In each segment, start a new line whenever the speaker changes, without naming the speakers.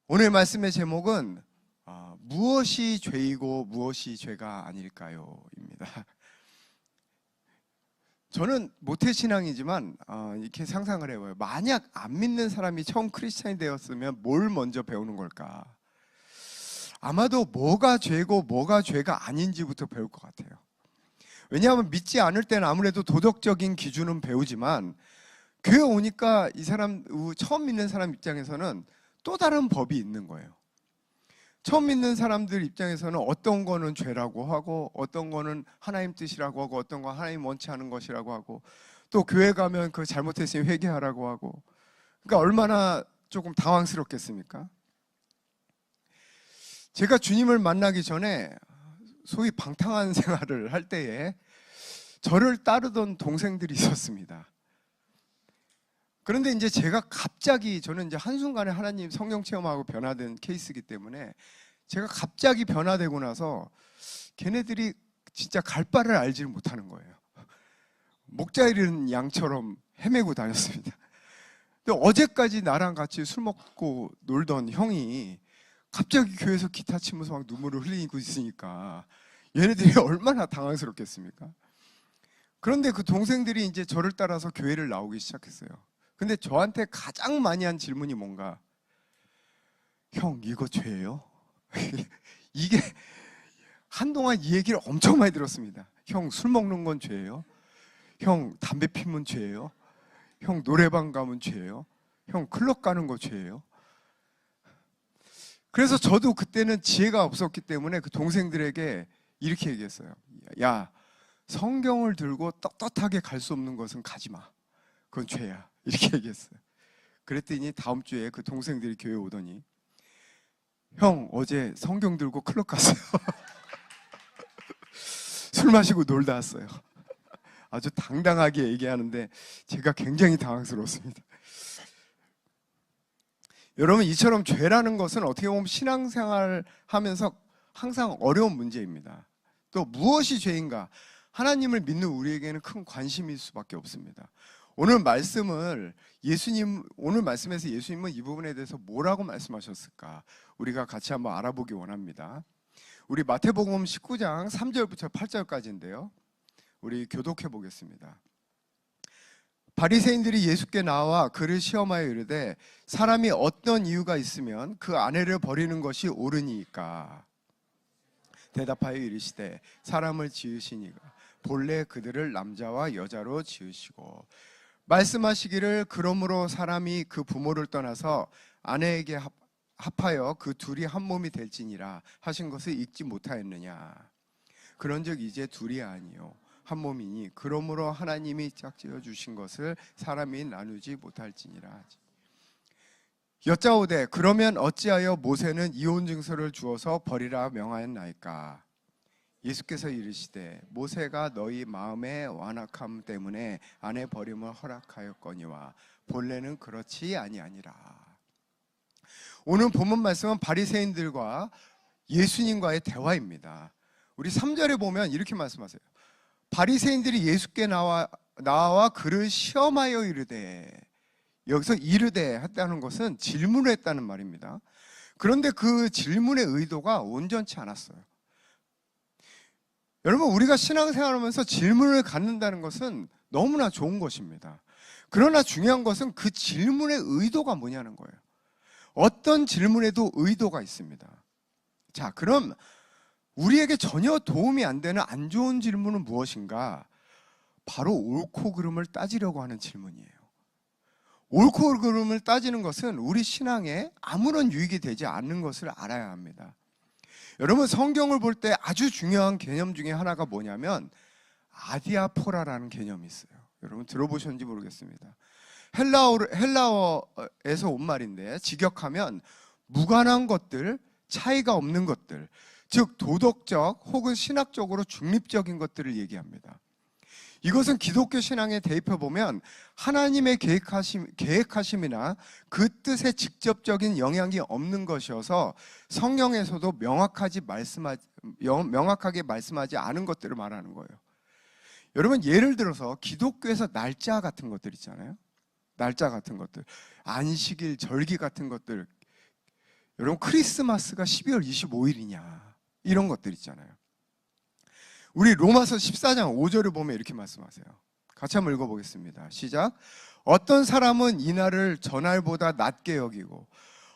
오늘 말씀의 제목은 무엇이 죄이고 무엇이 죄가 아닐까요? 입니다. 저는 모태신앙이지만 이렇게 상상을 해봐요. 만약 안 믿는 사람이 처음 크리스찬이 되었으면 뭘 먼저 배우는 걸까? 아마도 뭐가 죄고 뭐가 죄가 아닌지부터 배울 것 같아요. 왜냐하면 믿지 않을 때는 아무래도 도덕적인 기준은 배우지만 교회 오니까 이 사람, 처음 믿는 사람 입장에서는 또 다른 법이 있는 거예요. 처음 믿는 사람들 입장에서는 어떤 거는 죄라고 하고, 어떤 거는 하나님 뜻이라고 하고, 어떤 건 하나님 원치 않은 것이라고 하고, 또 교회 가면 그 잘못했으면 회개하라고 하고, 그러니까 얼마나 조금 당황스럽겠습니까? 제가 주님을 만나기 전에 소위 방탕한 생활을 할 때에 저를 따르던 동생들이 있었습니다. 그런데 이제 제가 갑자기, 저는 이제 한순간에 하나님 성령 체험하고 변화된 케이스이기 때문에 제가 갑자기 변화되고 나서 걔네들이 진짜 갈 바를 알지를 못하는 거예요. 목자 잃은 양처럼 헤매고 다녔습니다. 근데 어제까지 나랑 같이 술 먹고 놀던 형이 갑자기 교회에서 기타 치면서 막 눈물을 흘리고 있으니까 얘네들이 얼마나 당황스럽겠습니까? 그런데 그 동생들이 이제 저를 따라서 교회를 나오기 시작했어요. 근데 저한테 가장 많이 한 질문이 뭔가, 형 이거 죄예요? 이게 한동안 이 얘기를 엄청 많이 들었습니다. 형 술 먹는 건 죄예요? 형 담배 피면 죄예요? 형 노래방 가면 죄예요? 형 클럽 가는 거 죄예요? 그래서 저도 그때는 지혜가 없었기 때문에 그 동생들에게 이렇게 얘기했어요. 야, 성경을 들고 떳떳하게 갈 수 없는 것은 가지 마. 그건 죄야. 이렇게 얘기했어요. 그랬더니 다음 주에 그 동생들이 교회 오더니, 형 어제 성경 들고 클럽 갔어요. 술 마시고 놀다 왔어요. 아주 당당하게 얘기하는데 제가 굉장히 당황스러웠습니다. 여러분, 이처럼 죄라는 것은 어떻게 보면 신앙생활 하면서 항상 어려운 문제입니다. 또 무엇이 죄인가? 하나님을 믿는 우리에게는 큰 관심일 수밖에 없습니다. 오늘 말씀에서 예수님은 이 부분에 대해서 뭐라고 말씀하셨을까? 우리가 같이 한번 알아보기 원합니다. 우리 마태복음 19장 3절부터 8절까지인데요. 우리 교독해 보겠습니다. 바리새인들이 예수께 나와 그를 시험하여 이르되 사람이 어떤 이유가 있으면 그 아내를 버리는 것이 옳으니까? 대답하여 이르시되 사람을 지으시니가 본래 그들을 남자와 여자로 지으시고 말씀하시기를 그러므로 사람이 그 부모를 떠나서 아내에게 합하여 그 둘이 한 몸이 될지니라 하신 것을 읽지 못하였느냐? 그런즉 이제 둘이 아니요 한 몸이니 그러므로 하나님이 짝지어 주신 것을 사람이 나누지 못할지니라. 여짜오되 그러면 어찌하여 모세는 이혼 증서를 주어서 버리라 명하였나이까? 예수께서 이르시되 모세가 너희 마음의 완악함 때문에 아내 버림을 허락하였거니와 본래는 그렇지 아니하니라. 오늘 본문 말씀은 바리새인들과 예수님과의 대화입니다. 우리 3절에 보면 이렇게 말씀하세요. 바리새인들이 예수께 나와 그를 시험하여 이르되, 여기서 이르되 했다는 것은 질문을 했다는 말입니다. 그런데 그 질문의 의도가 온전치 않았어요. 여러분, 우리가 신앙생활하면서 질문을 갖는다는 것은 너무나 좋은 것입니다. 그러나 중요한 것은 그 질문의 의도가 뭐냐는 거예요. 어떤 질문에도 의도가 있습니다. 자, 그럼 우리에게 전혀 도움이 안 되는 안 좋은 질문은 무엇인가? 바로 옳고 그름을 따지려고 하는 질문이에요. 옳고 그름을 따지는 것은 우리 신앙에 아무런 유익이 되지 않는 것을 알아야 합니다. 여러분, 성경을 볼 때 아주 중요한 개념 중에 하나가 뭐냐면 아디아포라라는 개념이 있어요. 여러분 들어보셨는지 모르겠습니다. 헬라어에서 온 말인데 직역하면 무관한 것들, 차이가 없는 것들, 즉 도덕적 혹은 신학적으로 중립적인 것들을 얘기합니다. 이것은 기독교 신앙에 대입해 보면 하나님의 계획하심이나 그 뜻에 직접적인 영향이 없는 것이어서 성경에서도 명확하게 말씀하지 않은 것들을 말하는 거예요. 여러분, 예를 들어서 기독교에서 날짜 같은 것들 있잖아요. 날짜 같은 것들, 안식일, 절기 같은 것들, 여러분, 크리스마스가 12월 25일이냐 이런 것들 있잖아요. 우리 로마서 14장 5절을 보면 이렇게 말씀하세요. 같이 한번 읽어보겠습니다. 시작. 어떤 사람은 이 날을 전날보다 낮게 여기고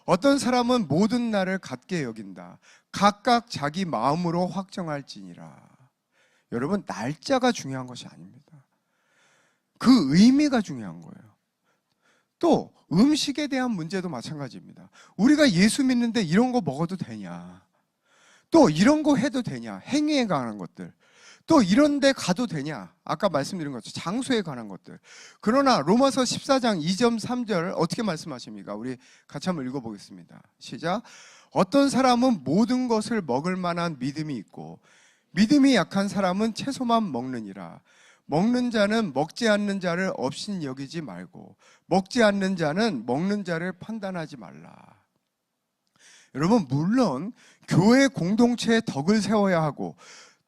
어떤 사람은 모든 날을 같게 여긴다. 각각 자기 마음으로 확정할지니라. 여러분, 날짜가 중요한 것이 아닙니다. 그 의미가 중요한 거예요. 또 음식에 대한 문제도 마찬가지입니다. 우리가 예수 믿는데 이런 거 먹어도 되냐? 또 이런 거 해도 되냐? 행위에 관한 것들. 또 이런 데 가도 되냐? 아까 말씀드린 것처럼 장소에 관한 것들. 그러나 로마서 14장 2절 3절 어떻게 말씀하십니까? 우리 같이 한번 읽어보겠습니다. 시작. 어떤 사람은 모든 것을 먹을 만한 믿음이 있고 믿음이 약한 사람은 채소만 먹느니라. 먹는 자는 먹지 않는 자를 없인 여기지 말고 먹지 않는 자는 먹는 자를 판단하지 말라. 여러분, 물론 교회 공동체의 덕을 세워야 하고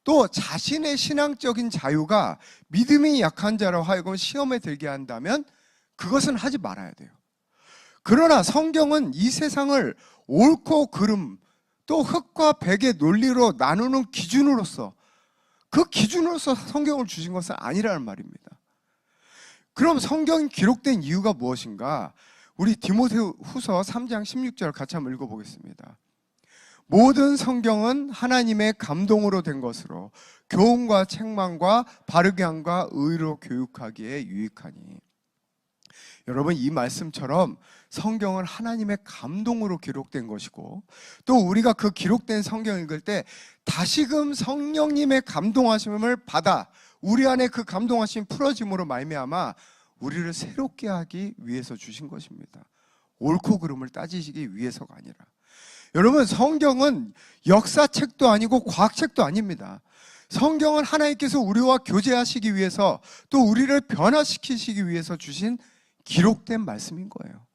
또 자신의 신앙적인 자유가 믿음이 약한 자로 하여금 시험에 들게 한다면 그것은 하지 말아야 돼요. 그러나 성경은 이 세상을 옳고 그름 또 흙과 백의 논리로 나누는 기준으로서 그 기준으로서 성경을 주신 것은 아니라는 말입니다. 그럼 성경이 기록된 이유가 무엇인가? 우리 디모데후서 3장 16절 같이 한번 읽어보겠습니다. 모든 성경은 하나님의 감동으로 된 것으로 교훈과 책망과 바르게 함과 의로 교육하기에 유익하니. 여러분, 이 말씀처럼 성경은 하나님의 감동으로 기록된 것이고 또 우리가 그 기록된 성경 읽을 때 다시금 성령님의 감동하심을 받아 우리 안에 그 감동하심 풀어짐으로 말미암아 우리를 새롭게 하기 위해서 주신 것입니다. 옳고 그름을 따지시기 위해서가 아니라. 여러분, 성경은 역사책도 아니고 과학책도 아닙니다. 성경은 하나님께서 우리와 교제하시기 위해서 또 우리를 변화시키시기 위해서 주신 기록된 말씀인 거예요.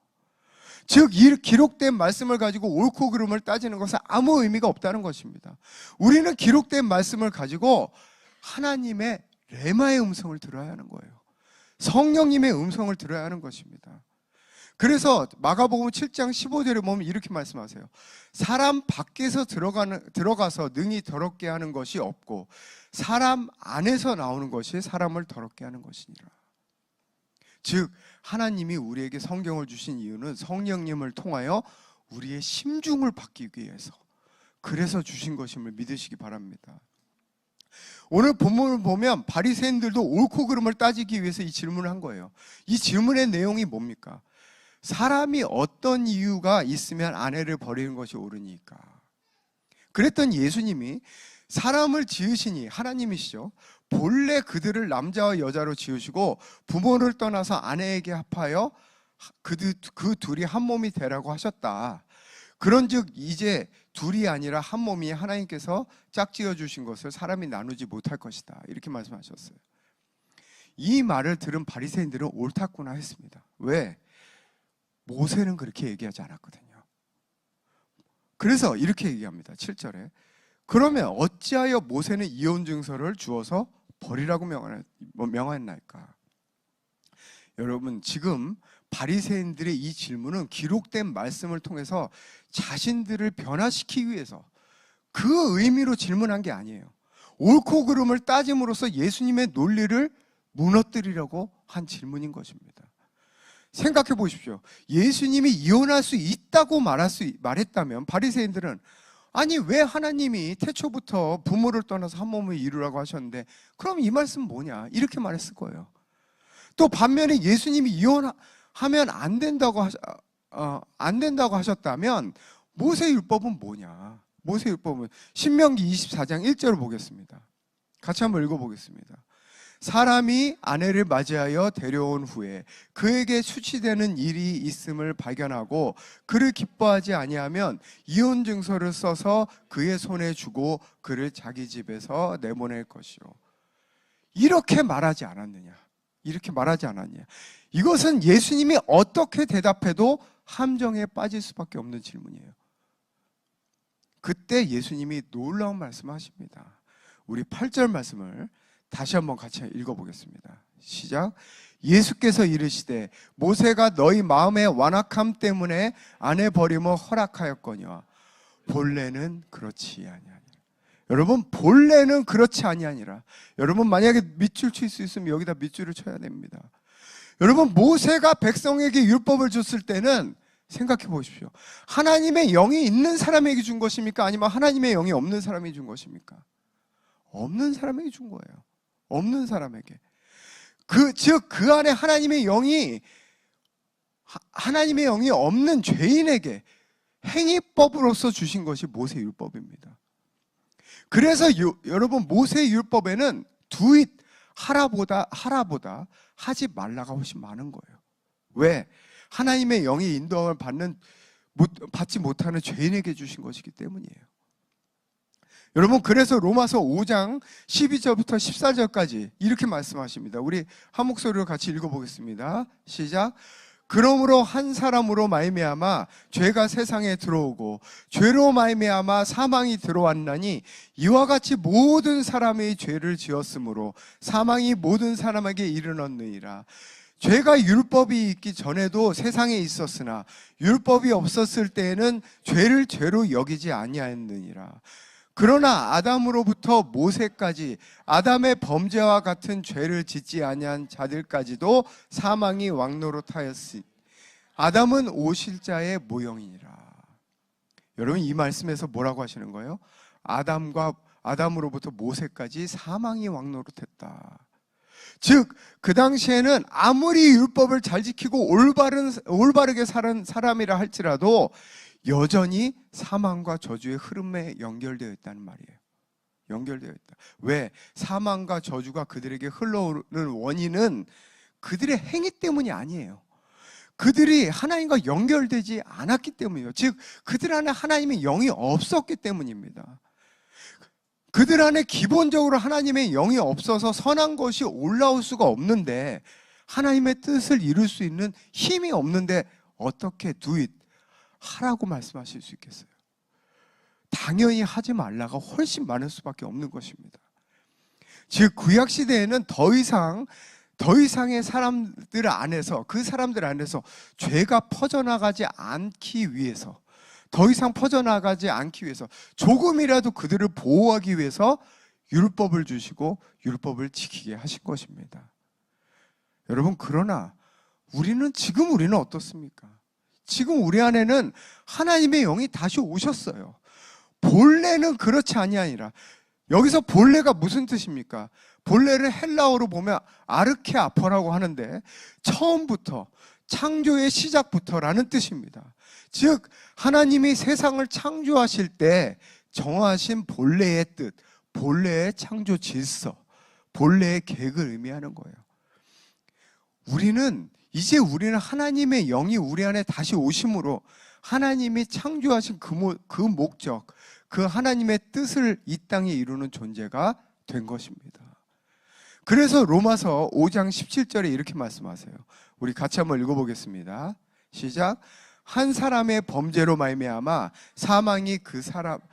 즉, 이 기록된 말씀을 가지고 옳고 그름을 따지는 것은 아무 의미가 없다는 것입니다. 우리는 기록된 말씀을 가지고 하나님의 레마의 음성을 들어야 하는 거예요. 성령님의 음성을 들어야 하는 것입니다. 그래서 마가복음 7장 15절에 보면 이렇게 말씀하세요. 사람 밖에서 들어가서 능히 더럽게 하는 것이 없고 사람 안에서 나오는 것이 사람을 더럽게 하는 것이니라. 즉, 하나님이 우리에게 성경을 주신 이유는 성령님을 통하여 우리의 심중을 받기 위해서, 그래서 주신 것임을 믿으시기 바랍니다. 오늘 본문을 보면 바리새인들도 옳고 그름을 따지기 위해서 이 질문을 한 거예요. 이 질문의 내용이 뭡니까? 사람이 어떤 이유가 있으면 아내를 버리는 것이 옳으니까? 그랬더니 예수님이 사람을 지으시니, 하나님이시죠, 본래 그들을 남자와 여자로 지으시고 부모를 떠나서 아내에게 합하여 그 둘이 한 몸이 되라고 하셨다. 그런즉 이제 둘이 아니라 한 몸이 하나님께서 짝지어 주신 것을 사람이 나누지 못할 것이다. 이렇게 말씀하셨어요. 이 말을 들은 바리새인들은 옳았구나 했습니다. 왜? 모세는 그렇게 얘기하지 않았거든요. 그래서 이렇게 얘기합니다. 7절에 그러면 어찌하여 모세는 이혼 증서를 주어서 버리라고 명하였나이까? 여러분, 지금 바리새인들의 이 질문은 기록된 말씀을 통해서 자신들을 변화시키기 위해서 그 의미로 질문한 게 아니에요. 옳고 그름을 따짐으로써 예수님의 논리를 무너뜨리려고 한 질문인 것입니다. 생각해 보십시오. 예수님이 이혼할 수 있다고 말했다면 바리새인들은 아니, 왜 하나님이 태초부터 부모를 떠나서 한 몸을 이루라고 하셨는데 그럼 이 말씀 뭐냐? 이렇게 말했을 거예요. 또 반면에 예수님이 이혼하면 안 된다고 하셨다면 모세 율법은 뭐냐? 모세 율법은 신명기 24장 1절을 보겠습니다. 같이 한번 읽어보겠습니다. 사람이 아내를 맞이하여 데려온 후에 그에게 수치되는 일이 있음을 발견하고 그를 기뻐하지 아니하면 이혼 증서를 써서 그의 손에 주고 그를 자기 집에서 내보낼 것이요. 이렇게 말하지 않았느냐? 이렇게 말하지 않았냐? 이것은 예수님이 어떻게 대답해도 함정에 빠질 수밖에 없는 질문이에요. 그때 예수님이 놀라운 말씀을 하십니다. 우리 8절 말씀을 다시 한번 같이 읽어보겠습니다. 시작. 예수께서 이르시되 모세가 너희 마음의 완악함 때문에 아내 버림을 허락하였거니와 본래는 그렇지 아니하니라. 여러분, 본래는 그렇지 아니하니라. 여러분, 만약에 밑줄 칠 수 있으면 여기다 밑줄을 쳐야 됩니다. 여러분, 모세가 백성에게 율법을 줬을 때는 생각해 보십시오. 하나님의 영이 있는 사람에게 준 것입니까? 아니면 하나님의 영이 없는 사람에게 준 것입니까? 없는 사람에게 준 거예요. 없는 사람에게. 즉 그 안에 하나님의 영이 없는 죄인에게 행위법으로서 주신 것이 모세 율법입니다. 그래서 여러분, 모세 율법에는 두잇 하라보다 하지 말라가 훨씬 많은 거예요. 왜? 하나님의 영의 인도함을 받지 못하는 죄인에게 주신 것이기 때문이에요. 여러분, 그래서 로마서 5장 12절부터 14절까지 이렇게 말씀하십니다. 우리 한 목소리로 같이 읽어보겠습니다. 시작. 그러므로 한 사람으로 말미암아 죄가 세상에 들어오고 죄로 말미암아 사망이 들어왔나니 이와 같이 모든 사람이 죄를 지었으므로 사망이 모든 사람에게 이르렀느니라. 죄가 율법이 있기 전에도 세상에 있었으나 율법이 없었을 때에는 죄를 죄로 여기지 아니하였느니라. 그러나 아담으로부터 모세까지 아담의 범죄와 같은 죄를 짓지 아니한 자들까지도 사망이 왕노릇하였으니 아담은 오실자의 모형이니라. 여러분, 이 말씀에서 뭐라고 하시는 거예요? 아담으로부터 모세까지 사망이 왕노릇했다. 즉 그 당시에는 아무리 율법을 잘 지키고 올바르게 사는 사람이라 할지라도 여전히 사망과 저주의 흐름에 연결되어 있다는 말이에요. 연결되어 있다. 왜? 사망과 저주가 그들에게 흘러오는 원인은 그들의 행위 때문이 아니에요. 그들이 하나님과 연결되지 않았기 때문이에요. 즉 그들 안에 하나님의 영이 없었기 때문입니다. 그들 안에 기본적으로 하나님의 영이 없어서 선한 것이 올라올 수가 없는데, 하나님의 뜻을 이룰 수 있는 힘이 없는데 어떻게 하라고 말씀하실 수 있겠어요? 당연히 하지 말라가 훨씬 많을 수밖에 없는 것입니다. 즉 구약 시대에는 더 이상의 사람들 안에서, 그 사람들 안에서 죄가 퍼져나가지 않기 위해서, 더 이상 퍼져나가지 않기 위해서, 조금이라도 그들을 보호하기 위해서 율법을 주시고 율법을 지키게 하신 것입니다. 여러분, 그러나 우리는 어떻습니까? 지금 우리 안에는 하나님의 영이 다시 오셨어요. 본래는 그렇지 아니하니라. 여기서 본래가 무슨 뜻입니까? 본래를 헬라어로 보면 아르케아포라고 하는데, 처음부터, 창조의 시작부터라는 뜻입니다. 즉 하나님이 세상을 창조하실 때 정하신 본래의 뜻, 본래의 창조 질서, 본래의 계획을 의미하는 거예요. 우리는 하나님의 영이 우리 안에 다시 오심으로 하나님이 창조하신 그 목적, 그 하나님의 뜻을 이 땅에 이루는 존재가 된 것입니다. 그래서 로마서 5장 17절에 이렇게 말씀하세요. 우리 같이 한번 읽어보겠습니다. 시작. 한 사람의 범죄로 말미암아 사망이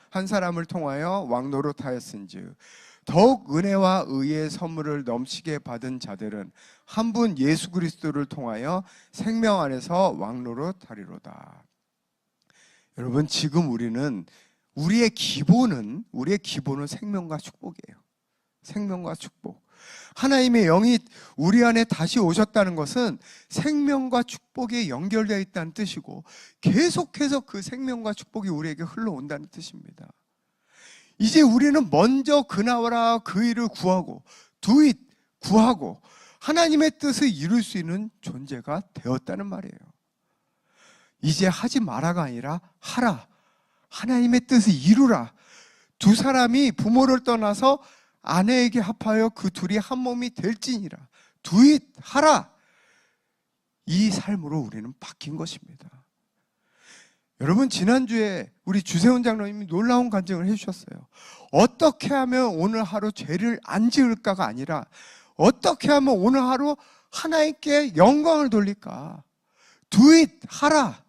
한 사람을 통하여 왕노릇하였은즉 더욱 은혜와 의의 선물을 넘치게 받은 자들은 한 분 예수 그리스도를 통하여 생명 안에서 왕노릇하리로다. 여러분, 지금 우리의 기본은 생명과 축복이에요. 생명과 축복. 하나님의 영이 우리 안에 다시 오셨다는 것은 생명과 축복에 연결되어 있다는 뜻이고, 계속해서 그 생명과 축복이 우리에게 흘러온다는 뜻입니다. 이제 우리는 먼저 그 나라와 그 일을 구하고 구하고 하나님의 뜻을 이룰 수 있는 존재가 되었다는 말이에요. 이제 하지 마라가 아니라 하라. 하나님의 뜻을 이루라. 두 사람이 부모를 떠나서 아내에게 합하여 그 둘이 한 몸이 될지니라. 하라. 이 삶으로 우리는 바뀐 것입니다. 여러분, 지난주에 우리 주세훈 장로님이 놀라운 간증을 해주셨어요. 어떻게 하면 오늘 하루 죄를 안 지을까가 아니라 어떻게 하면 오늘 하루 하나님께 영광을 돌릴까. 하라.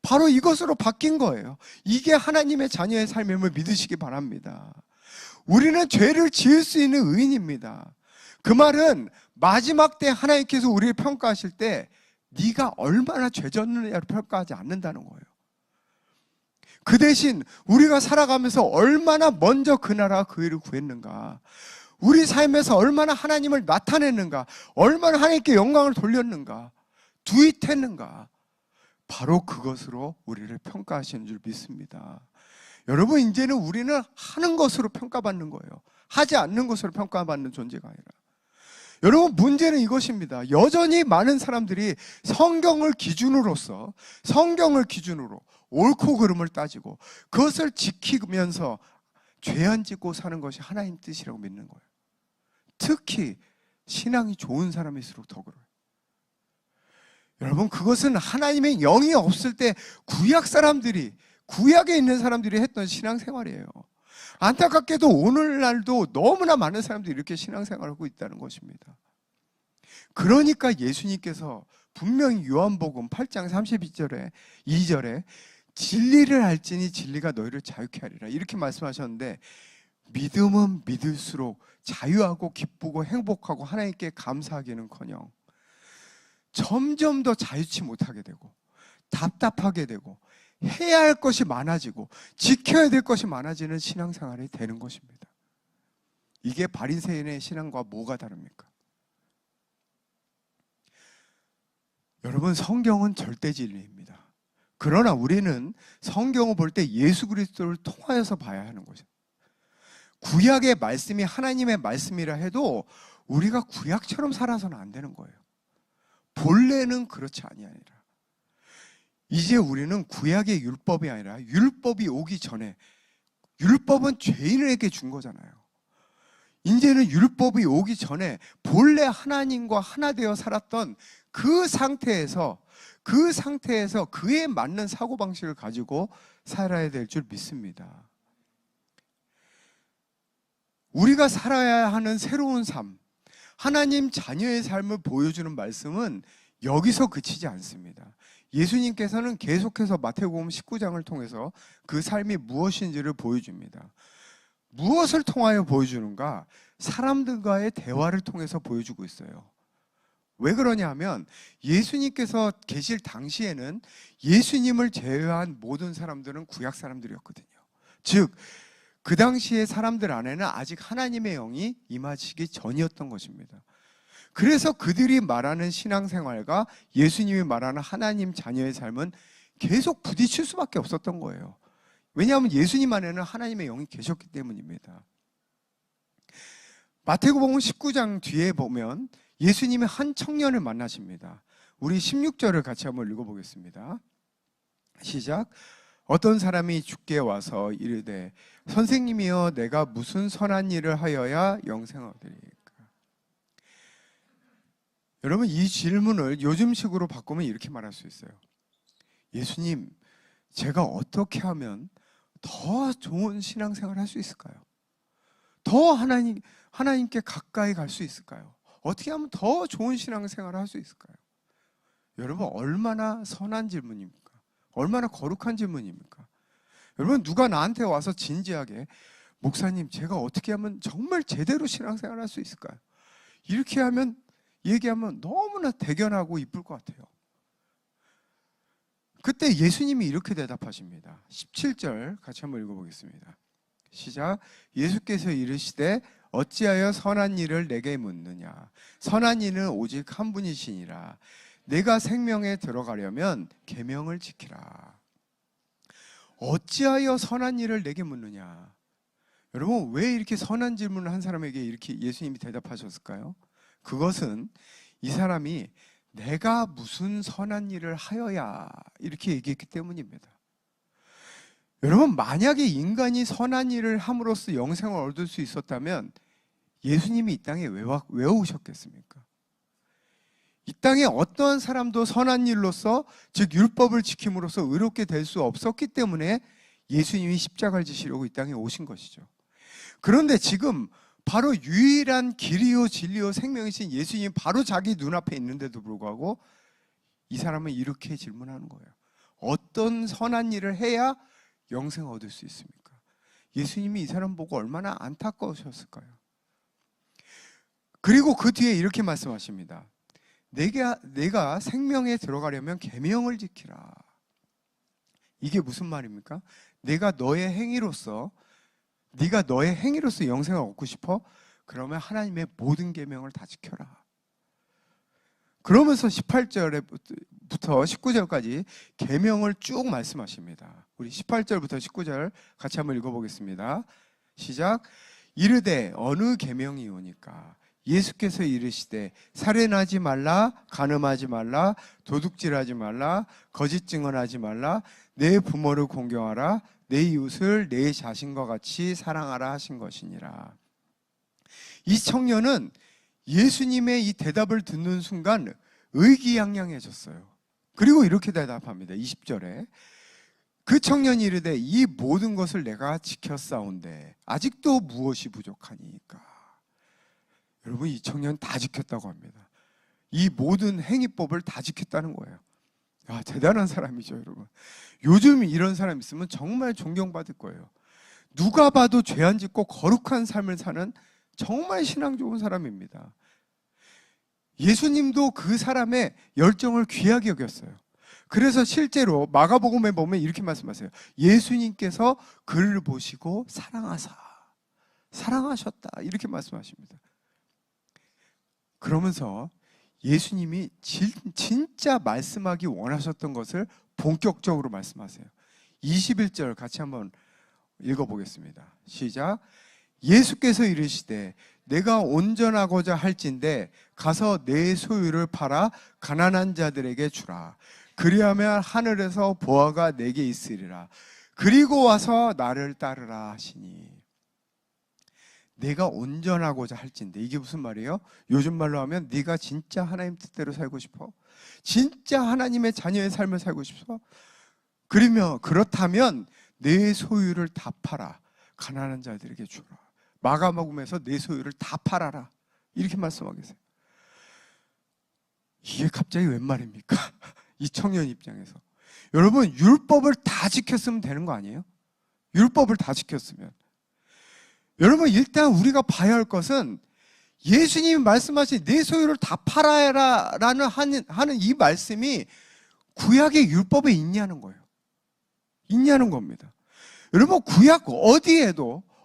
바로 이것으로 바뀐 거예요. 이게 하나님의 자녀의 삶임을 믿으시기 바랍니다. 우리는 죄를 지을 수 있는 의인입니다. 그 말은 마지막 때 하나님께서 우리를 평가하실 때 네가 얼마나 죄 졌느냐를 평가하지 않는다는 거예요. 그 대신 우리가 살아가면서 얼마나 먼저 그 나라와 그 일을 구했는가, 우리 삶에서 얼마나 하나님을 나타냈는가, 얼마나 하나님께 영광을 돌렸는가, 두잇했는가, 바로 그것으로 우리를 평가하시는 줄 믿습니다. 여러분, 이제는 우리는 하는 것으로 평가받는 거예요. 하지 않는 것으로 평가받는 존재가 아니라. 여러분, 문제는 이것입니다. 여전히 많은 사람들이 성경을 기준으로 옳고 그름을 따지고 그것을 지키면서 죄 안 짓고 사는 것이 하나님 뜻이라고 믿는 거예요. 특히 신앙이 좋은 사람일수록 더 그래요. 여러분, 그것은 하나님의 영이 없을 때 구약에 있는 사람들이 했던 신앙생활이에요. 안타깝게도 오늘날도 너무나 많은 사람들이 이렇게 신앙생활을 하고 있다는 것입니다. 그러니까 예수님께서 분명히 요한복음 8장 32절에 진리를 알지니 진리가 너희를 자유케 하리라 이렇게 말씀하셨는데, 믿음은 믿을수록 자유하고 기쁘고 행복하고 하나님께 감사하기는커녕 점점 더 자유치 못하게 되고 답답하게 되고 해야 할 것이 많아지고 지켜야 될 것이 많아지는 신앙생활이 되는 것입니다. 이게 바리새인의 신앙과 뭐가 다릅니까? 여러분, 성경은 절대 진리입니다. 그러나 우리는 성경을 볼 때 예수 그리스도를 통하여서 봐야 하는 것입니다. 구약의 말씀이 하나님의 말씀이라 해도 우리가 구약처럼 살아서는 안 되는 거예요. 본래는 그렇지 아니하니라. 이제 우리는 구약의 율법이 아니라 율법이 오기 전에, 율법은 죄인에게 준 거잖아요. 이제는 율법이 오기 전에 본래 하나님과 하나 되어 살았던 그 상태에서 그에 맞는 사고방식을 가지고 살아야 될 줄 믿습니다. 우리가 살아야 하는 새로운 삶, 하나님 자녀의 삶을 보여주는 말씀은 여기서 그치지 않습니다. 예수님께서는 계속해서 마태복음 19장을 통해서 그 삶이 무엇인지를 보여줍니다. 무엇을 통하여 보여주는가? 사람들과의 대화를 통해서 보여주고 있어요. 왜 그러냐 하면 예수님께서 계실 당시에는 예수님을 제외한 모든 사람들은 구약 사람들이었거든요. 즉, 그 당시에 사람들 안에는 아직 하나님의 영이 임하시기 전이었던 것입니다. 그래서 그들이 말하는 신앙생활과 예수님이 말하는 하나님 자녀의 삶은 계속 부딪힐 수밖에 없었던 거예요. 왜냐하면 예수님 안에는 하나님의 영이 계셨기 때문입니다. 마태복음 19장 뒤에 보면 예수님이 한 청년을 만나십니다. 우리 16절을 같이 한번 읽어보겠습니다. 시작. 어떤 사람이 주께 와서 이르되 선생님이여 내가 무슨 선한 일을 하여야 영생을 얻으리까? 여러분, 이 질문을 요즘식으로 바꾸면 이렇게 말할 수 있어요. 예수님, 제가 어떻게 하면 더 좋은 신앙생활을 할 수 있을까요? 더 하나님께 가까이 갈 수 있을까요? 어떻게 하면 더 좋은 신앙생활을 할 수 있을까요? 여러분, 얼마나 선한 질문입니까? 얼마나 거룩한 질문입니까? 여러분, 누가 나한테 와서 진지하게 목사님, 제가 어떻게 하면 정말 제대로 신앙생활을 할 수 있을까요? 이렇게 얘기하면 너무나 대견하고 이쁠 것 같아요. 그때 예수님이 이렇게 대답하십니다. 17절 같이 한번 읽어보겠습니다. 시작. 예수께서 이르시되 어찌하여 선한 일을 내게 묻느냐? 선한 이는 오직 한 분이시니라. 내가 생명에 들어가려면 계명을 지키라. 어찌하여 선한 일을 내게 묻느냐? 여러분, 왜 이렇게 선한 질문을 한 사람에게 이렇게 예수님이 대답하셨을까요? 그것은 이 사람이 내가 무슨 선한 일을 하여야 이렇게 얘기했기 때문입니다. 여러분, 만약에 인간이 선한 일을 함으로써 영생을 얻을 수 있었다면 예수님이 이 땅에 왜 오셨겠습니까? 이 땅에 어떠한 사람도 선한 일로서, 즉 율법을 지킴으로써 의롭게 될 수 없었기 때문에 예수님이 십자가를 지시려고 이 땅에 오신 것이죠. 그런데 지금 바로 유일한 길이요 진리요 생명이신 예수님이 바로 자기 눈앞에 있는데도 불구하고 이 사람은 이렇게 질문하는 거예요. 어떤 선한 일을 해야 영생을 얻을 수 있습니까? 예수님이 이 사람 보고 얼마나 안타까우셨을까요? 그리고 그 뒤에 이렇게 말씀하십니다. 내가 생명에 들어가려면 계명을 지키라. 이게 무슨 말입니까? 네가 너의 행위로서 영생을 얻고 싶어? 그러면 하나님의 모든 계명을 다 지켜라. 그러면서 18절부터 19절까지 계명을 쭉 말씀하십니다. 우리 18절부터 19절 같이 한번 읽어보겠습니다. 시작. 이르되 어느 계명이 오니까 예수께서 이르시되 살인하지 말라, 간음하지 말라, 도둑질하지 말라, 거짓 증언하지 말라, 내 부모를 공경하라, 내 이웃을 내 자신과 같이 사랑하라 하신 것이니라. 이 청년은 예수님의 이 대답을 듣는 순간 의기양양해졌어요. 그리고 이렇게 대답합니다. 20절에 그 청년이 이르되 이 모든 것을 내가 지켰사온데 아직도 무엇이 부족하니까. 여러분, 이 청년 다 지켰다고 합니다. 이 모든 행위법을 다 지켰다는 거예요. 야, 대단한 사람이죠, 여러분. 요즘 이런 사람 있으면 정말 존경받을 거예요. 누가 봐도 죄 안 짓고 거룩한 삶을 사는 정말 신앙 좋은 사람입니다. 예수님도 그 사람의 열정을 귀하게 여겼어요. 그래서 실제로 마가복음에 보면 이렇게 말씀하세요. 예수님께서 그를 보시고 사랑하셨다 이렇게 말씀하십니다. 그러면서 예수님이 진짜 말씀하기 원하셨던 것을 본격적으로 말씀하세요. 21절 같이 한번 읽어보겠습니다. 시작. 예수께서 이르시되 내가 온전하고자 할진대 가서 내 소유를 팔아 가난한 자들에게 주라. 그리하면 하늘에서 보화가 내게 있으리라. 그리고 와서 나를 따르라 하시니. 내가 온전하고자 할진대, 이게 무슨 말이에요? 요즘 말로 하면 네가 진짜 하나님 뜻대로 살고 싶어? 진짜 하나님의 자녀의 삶을 살고 싶어? 그렇다면 내 소유를 다 팔아 가난한 자들에게 주라. 마가복음에서 내 소유를 다 팔아라 이렇게 말씀하고 계세요. 이게 갑자기 웬 말입니까? 이 청년 입장에서. 여러분, 율법을 다 지켰으면 되는 거 아니에요? 율법을 다 지켰으면. 여러분, 일단 우리가 봐야 할 것은 예수님이 말씀하신 내 소유를 다 팔아라 라는 하는 이 말씀이 구약의 율법에 있냐는 거예요. 있냐는 겁니다. 여러분, 구약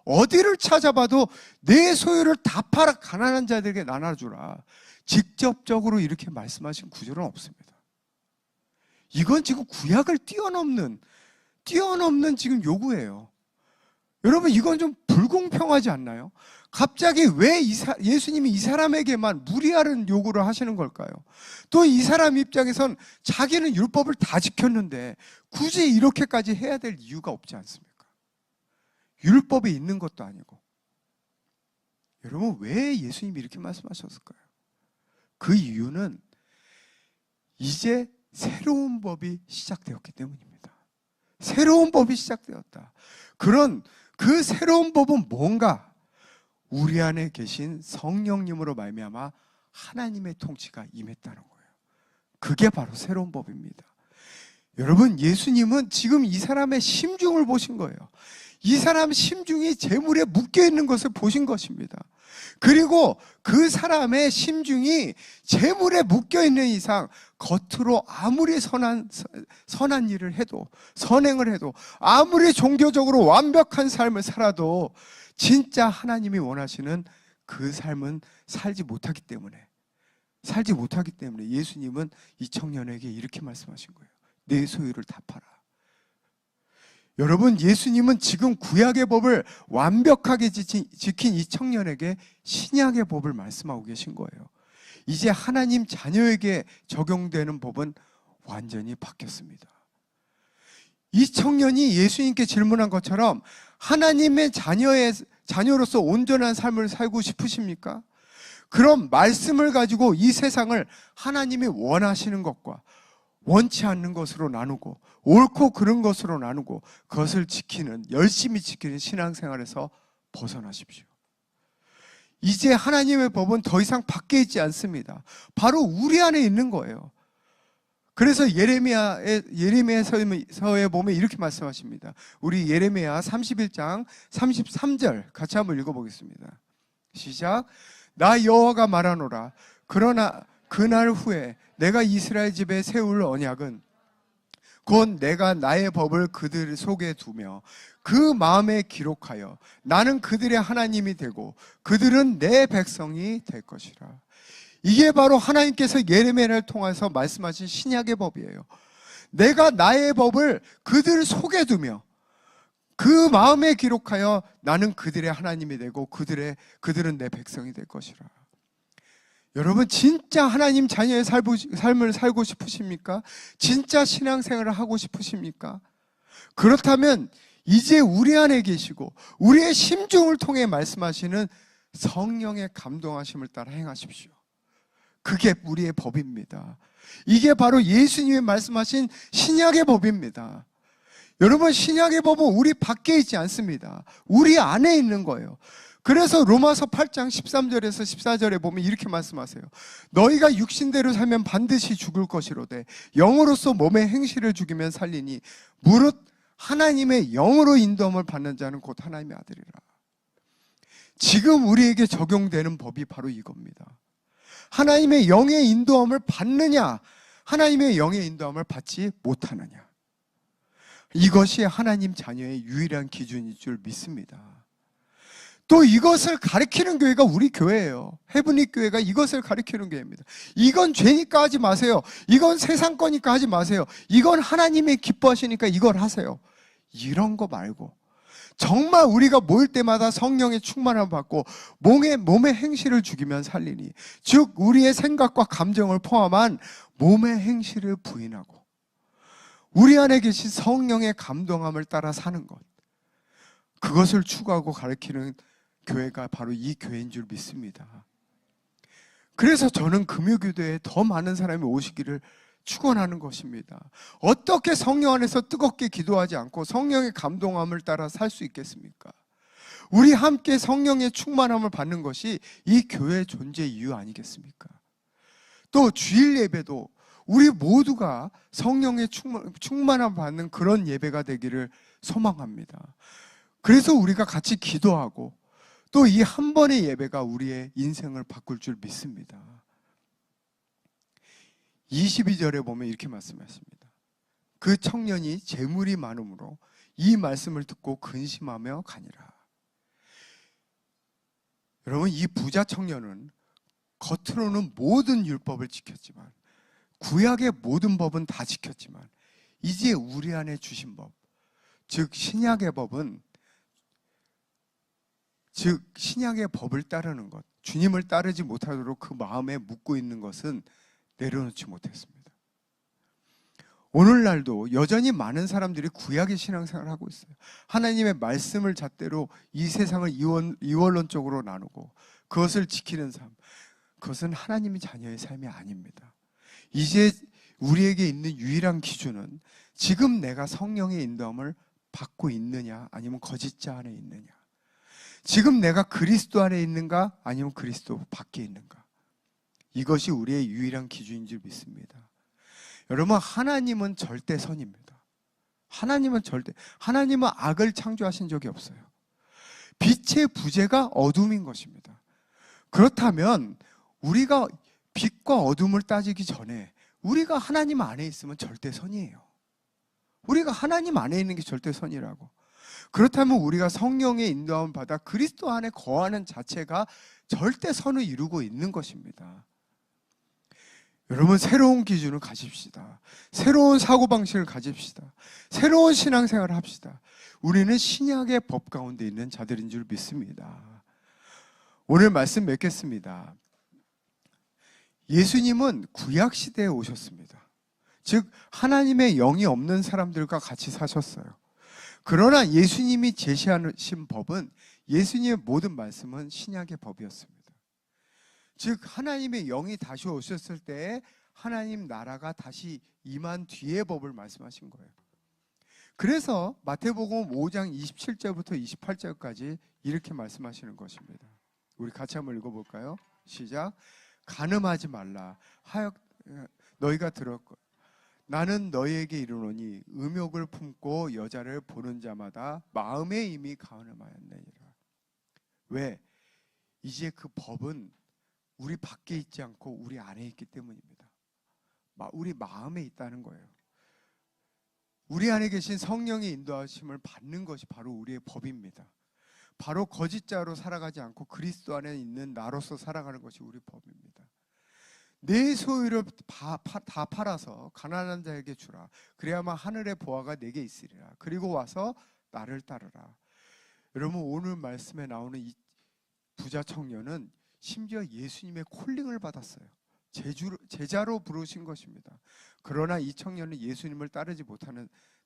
어디를 찾아봐도 내 소유를 다 팔아 가난한 자들에게 나눠주라. 직접적으로 이렇게 말씀하신 구절은 없습니다. 이건 지금 구약을 뛰어넘는 지금 요구예요. 여러분, 이건 좀 불공평하지 않나요? 갑자기 왜 예수님이 이 사람에게만 무리하는 요구를 하시는 걸까요? 또 이 사람 입장에선 자기는 율법을 다 지켰는데 굳이 이렇게까지 해야 될 이유가 없지 않습니까? 율법에 있는 것도 아니고. 여러분, 왜 예수님이 이렇게 말씀하셨을까요? 그 이유는 이제 새로운 법이 시작되었기 때문입니다. 새로운 법이 시작되었다. 그 새로운 법은 뭔가? 우리 안에 계신 성령님으로 말미암아 하나님의 통치가 임했다는 거예요. 그게 바로 새로운 법입니다. 여러분, 예수님은 지금 이 사람의 심중을 보신 거예요. 이 사람 심중이 재물에 묶여 있는 것을 보신 것입니다. 그리고 그 사람의 심중이 재물에 묶여 있는 이상 겉으로 아무리 선한 일을 해도, 선행을 해도, 아무리 종교적으로 완벽한 삶을 살아도 진짜 하나님이 원하시는 그 삶은 살지 못하기 때문에 예수님은 이 청년에게 이렇게 말씀하신 거예요. 내 소유를 다 팔아. 여러분, 예수님은 지금 구약의 법을 완벽하게 지킨 이 청년에게 신약의 법을 말씀하고 계신 거예요. 이제 하나님 자녀에게 적용되는 법은 완전히 바뀌었습니다. 이 청년이 예수님께 질문한 것처럼 하나님의 자녀로서 온전한 삶을 살고 싶으십니까? 그럼 말씀을 가지고 이 세상을 하나님이 원하시는 것과 원치 않는 것으로 나누고, 옳고 그른 것으로 나누고, 그것을 열심히 지키는 신앙생활에서 벗어나십시오. 이제 하나님의 법은 더 이상 밖에 있지 않습니다. 바로 우리 안에 있는 거예요. 그래서 예레미야서에 보면 이렇게 말씀하십니다. 우리 예레미야 31장 33절 같이 한번 읽어보겠습니다. 시작. 나 여호와가 말하노라. 그러나 그날 후에 내가 이스라엘 집에 세울 언약은 곧 내가 나의 법을 그들 속에 두며 그 마음에 기록하여 나는 그들의 하나님이 되고 그들은 내 백성이 될 것이라. 이게 바로 하나님께서 예레미야를 통해서 말씀하신 신약의 법이에요. 내가 나의 법을 그들 속에 두며 그 마음에 기록하여 나는 그들의 하나님이 되고 그들은 내 백성이 될 것이라. 여러분, 진짜 하나님 자녀의 삶을 살고 싶으십니까? 진짜 신앙생활을 하고 싶으십니까? 그렇다면 이제 우리 안에 계시고 우리의 심중을 통해 말씀하시는 성령의 감동하심을 따라 행하십시오. 그게 우리의 법입니다. 이게 바로 예수님이 말씀하신 신약의 법입니다. 여러분, 신약의 법은 우리 밖에 있지 않습니다. 우리 안에 있는 거예요. 그래서 로마서 8장 13절에서 14절에 보면 이렇게 말씀하세요. 너희가 육신대로 살면 반드시 죽을 것이로되 영으로서 몸의 행실을 죽이면 살리니 무릇 하나님의 영으로 인도함을 받는 자는 곧 하나님의 아들이라. 지금 우리에게 적용되는 법이 바로 이겁니다. 하나님의 영의 인도함을 받느냐, 하나님의 영의 인도함을 받지 못하느냐. 이것이 하나님 자녀의 유일한 기준일 줄 믿습니다. 또 이것을 가르치는 교회가 우리 교회예요. 헤브니 교회가 이것을 가르치는 교회입니다. 이건 죄니까 하지 마세요. 이건 세상 거니까 하지 마세요. 이건 하나님이 기뻐하시니까 이걸 하세요. 이런 거 말고 정말 우리가 모일 때마다 성령의 충만함을 받고 몸의 행실을 죽이면 살리니, 즉 우리의 생각과 감정을 포함한 몸의 행실을 부인하고 우리 안에 계신 성령의 감동함을 따라 사는 것, 그것을 추구하고 가르치는 교회가 바로 이 교회인 줄 믿습니다. 그래서 저는 금요기도에 더 많은 사람이 오시기를 축원하는 것입니다. 어떻게 성령 안에서 뜨겁게 기도하지 않고 성령의 감동함을 따라 살 수 있겠습니까? 우리 함께 성령의 충만함을 받는 것이 이 교회의 존재 이유 아니겠습니까? 또 주일 예배도 우리 모두가 성령의 충만함을 받는 그런 예배가 되기를 소망합니다. 그래서 우리가 같이 기도하고 또 이 한 번의 예배가 우리의 인생을 바꿀 줄 믿습니다. 22절에 보면 이렇게 말씀하십니다. 그 청년이 재물이 많음으로 이 말씀을 듣고 근심하며 가니라. 여러분, 이 부자 청년은 겉으로는 모든 율법을 지켰지만, 구약의 모든 법은 다 지켰지만, 이제 우리 안에 주신 법, 즉 신약의 법은, 즉 신약의 법을 따르는 것, 주님을 따르지 못하도록 그 마음에 묻고 있는 것은 내려놓지 못했습니다. 오늘날도 여전히 많은 사람들이 구약의 신앙생활을 하고 있어요. 하나님의 말씀을 잣대로 이 세상을 이원론적으로 나누고 그것을 지키는 삶, 그것은 하나님의 자녀의 삶이 아닙니다. 이제 우리에게 있는 유일한 기준은 지금 내가 성령의 인도함을 받고 있느냐, 아니면 거짓자 안에 있느냐, 지금 내가 그리스도 안에 있는가, 아니면 그리스도 밖에 있는가, 이것이 우리의 유일한 기준인 줄 믿습니다. 여러분, 하나님은 절대 선입니다. 하나님은 악을 창조하신 적이 없어요. 빛의 부재가 어둠인 것입니다. 그렇다면 우리가 빛과 어둠을 따지기 전에 우리가 하나님 안에 있으면 절대 선이에요. 우리가 하나님 안에 있는 게 절대 선이라고. 그렇다면 우리가 성령의 인도함을 받아 그리스도 안에 거하는 자체가 절대 선을 이루고 있는 것입니다. 여러분, 새로운 기준을 가집시다. 새로운 사고방식을 가집시다. 새로운 신앙생활을 합시다. 우리는 신약의 법 가운데 있는 자들인 줄 믿습니다. 오늘 말씀 맺겠습니다. 예수님은 구약시대에 오셨습니다. 즉 하나님의 영이 없는 사람들과 같이 사셨어요. 그러나 예수님이 제시하신 법은, 예수님의 모든 말씀은 신약의 법이었습니다. 즉 하나님의 영이 다시 오셨을 때 하나님 나라가 다시 임한 뒤의 법을 말씀하신 거예요. 그래서 마태복음 5장 27절부터 28절까지 이렇게 말씀하시는 것입니다. 우리 같이 한번 읽어볼까요? 시작. 간음하지 말라 하여 너희가 들었고 나는 너희에게 이르노니 음욕을 품고 여자를 보는 자마다 마음에 이미 간음하였느니라. 왜? 이제 그 법은 우리 밖에 있지 않고 우리 안에 있기 때문입니다. 우리 마음에 있다는 거예요. 우리 안에 계신 성령의 인도하심을 받는 것이 바로 우리의 법입니다. 바로 거짓자로 살아가지 않고 그리스도 안에 있는 나로서 살아가는 것이 우리 법입니다. 내 소유를 다 팔아서 가난한 자에게 주라. 그래야만 하늘의 보화가 내게 있으리라. 그리고 와서 나를 따르라. 여러분, 오늘 말씀에 나오는 이 부자 청년은 심지어 예수님의 콜링을 받았어요. 제자로 부르신 것입니다. 그러나 이 청년은 예수님을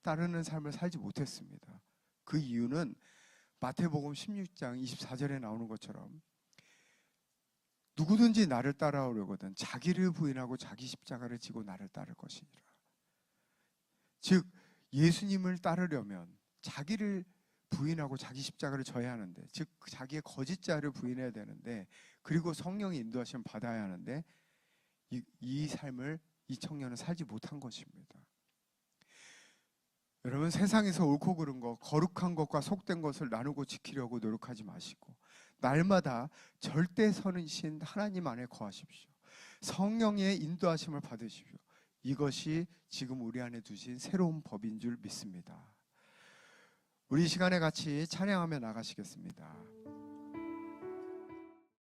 따르는 삶을 살지 못했습니다. 그 이유는 마태복음 16장 24절에 나오는 것처럼 누구든지 나를 따라오려거든 자기를 부인하고 자기 십자가를 지고 나를 따를 것이니라. 즉 예수님을 따르려면 자기를 부인하고 자기 십자가를 져야 하는데, 즉 자기의 거짓자를 부인해야 되는데, 그리고 성령의 인도하심을 받아야 하는데 이 삶을 이 청년은 살지 못한 것입니다. 여러분, 세상에서 옳고 그른 것, 거룩한 것과 속된 것을 나누고 지키려고 노력하지 마시고 날마다 절대선이신 하나님 안에 거하십시오. 성령의 인도하심을 받으십시오. 이것이 지금 우리 안에 두신 새로운 법인 줄 믿습니다. 우리 이 시간에 같이 찬양하며 나가시겠습니다.